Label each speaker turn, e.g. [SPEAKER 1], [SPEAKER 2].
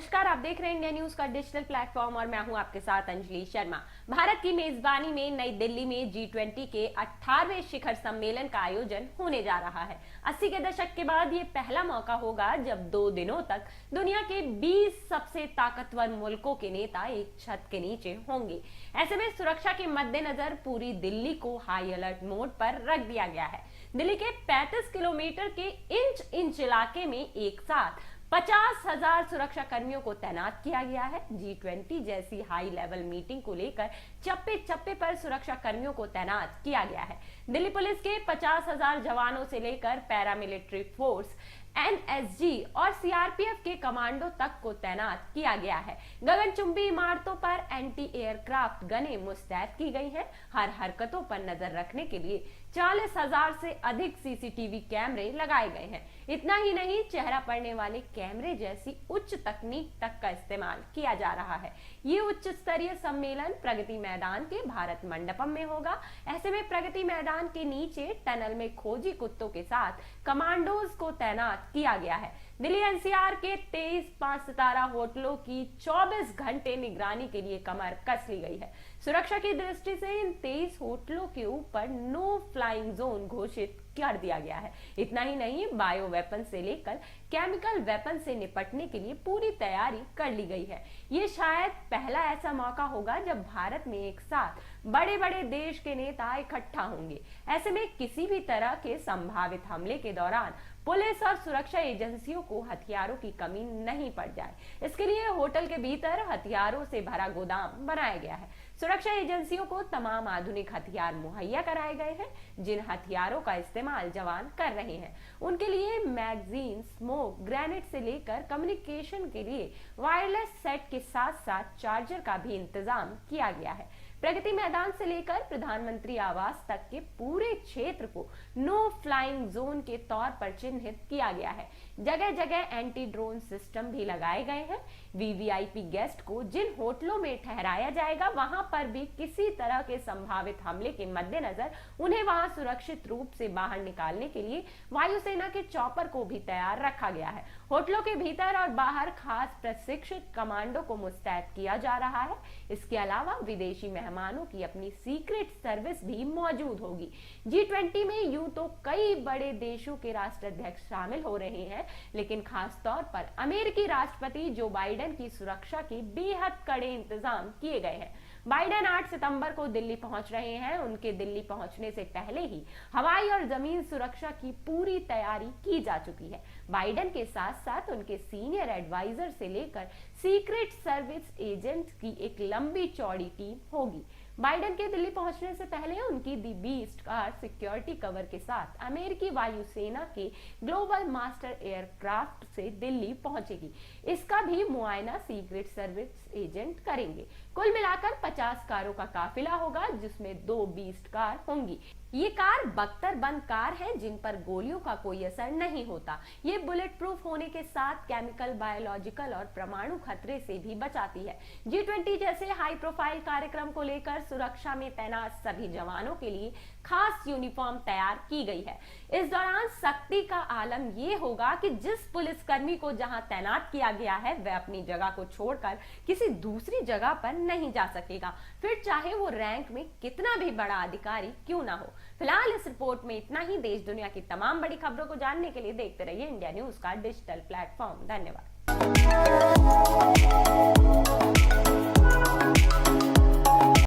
[SPEAKER 1] नमस्कार, आप देख रहे हैं इंडिया न्यूज का डिजिटल प्लेटफॉर्म और मैं हूं आपके साथ अंजलि शर्मा। भारत की मेजबानी में नई दिल्ली में G20 के 18वें शिखर सम्मेलन का आयोजन होने जा रहा है। 80 के दशक के बाद ये पहला मौका होगा जब 2 दिनों तक दुनिया के 20 सबसे ताकतवर मुल्कों के नेता एक छत के नीचे होंगे। ऐसे में सुरक्षा के मद्देनजर पूरी दिल्ली को हाई अलर्ट मोड पर रख दिया गया है। दिल्ली के 35 किलोमीटर के इंच इलाके में एक साथ 50,000 सुरक्षा कर्मियों को तैनात किया गया है। G20 जैसी हाई लेवल मीटिंग को लेकर चप्पे चप्पे पर सुरक्षा कर्मियों को तैनात किया गया है। दिल्ली पुलिस के 50,000 जवानों से लेकर पैरामिलिट्री फोर्स NSG और CRPF के कमांडो तक को तैनात किया गया है। गगनचुंबी इमारतों पर एंटी एयरक्राफ्ट गनें मुस्तैद की गई हैं। हर हरकतों पर नजर रखने के लिए 40,000 से अधिक CCTV कैमरे लगाए गए हैं। इतना ही नहीं, चेहरा पड़ने वाले कैमरे जैसी उच्च तकनीक तक का इस्तेमाल किया जा रहा है। ये उच्च स्तरीय सम्मेलन प्रगति मैदान के भारत मंडपम में होगा। ऐसे में प्रगति मैदान के नीचे टनल में खोजी कुत्तों के साथ कमांडोज को तैनात किया गया है। दिल्ली NCR के 23 5 सितारा होटलों की 24 घंटे निगरानी के लिए कमर कस ली गई है। सुरक्षा की दृष्टि से इन 23 होटलों के ऊपर नो फ्लाइंग जोन घोषित कर दिया गया है। इतना ही नहीं, बायो वेपन से लेकर केमिकल वेपन से निपटने के लिए पूरी तैयारी कर ली गई है। ये शायद पहला ऐसा मौका होगा जब भारत में एक साथ बड़े बड़े देश के नेता इकट्ठा होंगे। ऐसे में किसी भी तरह के संभावित हमले के दौरान पुलिस और सुरक्षा एजेंसियों को हथियारों की कमी नहीं पड़ जाए, इसके लिए होटल के भीतर हथियारों से भरा गोदाम बनाया गया है। सुरक्षा एजेंसियों को तमाम आधुनिक हथियार मुहैया कराए गए हैं। जिन हथियारों का इस्तेमाल जवान कर रहे हैं उनके लिए मैगजीन, स्मोक ग्रेनेड से लेकर कम्युनिकेशन के लिए वायरलेस सेट के साथ साथ चार्जर का भी इंतजाम किया गया है। प्रगति मैदान से लेकर प्रधानमंत्री आवास तक के पूरे क्षेत्र को नो फ्लाइंग जोन के तौर पर चिन्हित किया गया है। जगह जगह एंटी ड्रोन सिस्टम भी लगाए गए हैं। VVIP गेस्ट को जिन होटलों में ठहराया जाएगा वहां पर भी किसी तरह के संभावित हमले के मद्देनजर उन्हें वहां सुरक्षित रूप से बाहर निकालने के लिए वायुसेना के चॉपर को भी तैयार रखा गया है। होटलों के भीतर और बाहर खास प्रशिक्षित कमांडो को मुस्तैद किया जा रहा है। इसके अलावा विदेशी मेहमानों की अपनी सीक्रेट सर्विस भी मौजूद होगी। G20 में यूं तो कई बड़े देशों के राष्ट्राध्यक्ष शामिल हो रहे हैं, लेकिन खास तौर पर अमेरिकी राष्ट्रपति जो बाइडेन की सुरक्षा के बेहद कड़े इंतजाम किए गए हैं। बाइडेन 8 सितंबर को दिल्ली पहुंच रहे हैं। उनके दिल्ली पहुंचने से पहले ही हवाई और जमीन सुरक्षा की पूरी तैयारी की जा चुकी है। बाइडेन के साथ साथ उनके सीनियर एडवाइजर से लेकर सीक्रेट सर्विस एजेंट की एक लंबी चौड़ी टीम होगी। बाइडेन के दिल्ली पहुंचने से पहले उनकी दी बीस्ट कार सिक्योरिटी कवर के साथ अमेरिकी वायुसेना के ग्लोबल मास्टर एयरक्राफ्ट से दिल्ली पहुंचेगी। इसका भी मुआयना सीक्रेट सर्विस एजेंट करेंगे। कुल मिलाकर 50 कारों का काफिला होगा, जिसमें 2 बीस्ट कार होंगी। ये कार बख्तर बंद कार है जिन पर गोलियों का कोई असर नहीं होता। ये बुलेट प्रूफ होने के साथ केमिकल, बायोलॉजिकल और परमाणु खतरे से भी बचाती है। G20 जैसे हाई प्रोफाइल कार्यक्रम को लेकर सुरक्षा में तैनात सभी जवानों के लिए खास यूनिफॉर्म तैयार की गई है। इस दौरान सख्ती का आलम ये होगा कि जिस पुलिसकर्मी को जहां तैनात किया गया है वह अपनी जगह को छोड़कर किसी दूसरी जगह पर नहीं जा सकेगा, फिर चाहे वो रैंक में कितना भी बड़ा अधिकारी क्यों ना हो। फिलहाल इस रिपोर्ट में इतना ही। देश दुनिया की तमाम बड़ी खबरों को जानने के लिए देखते रहिए इंडिया न्यूज का डिजिटल प्लेटफॉर्म। धन्यवाद।